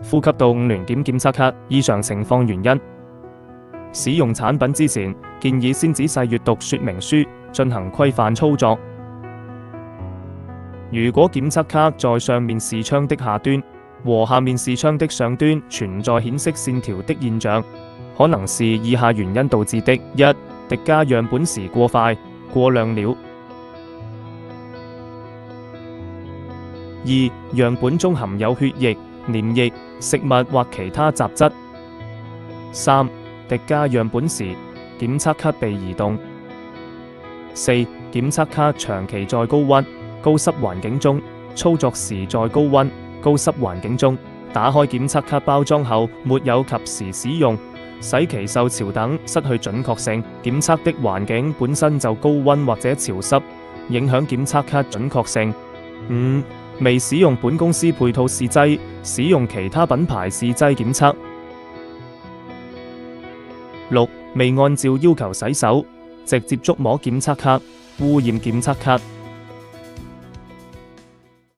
呼吸道聯檢檢測卡異常情況原因。使用產品之前，建議先仔細閱讀說明書，進行規範操作。如果檢測卡在上面視窗的下端和下面視窗的上端存在顯色線條的現象，可能是以下原因導致的：一、滴加樣本時過快、過量了；二、樣本中含有血液、黏液、食物或其他雜質；三、滴加樣本時，檢測卡被移動；四、檢測卡長期在高溫、高濕環境中，操作時在高溫、高濕環境中，打開檢測卡包裝後沒有及時使用，使其受潮等失去準確性。檢測的環境本身就高溫或者潮濕，影響檢測卡準確性。五、未使用本公司配套試劑，使用其他品牌試劑檢測。六、未按照要求洗手，直接觸摸檢測卡，污染檢測卡。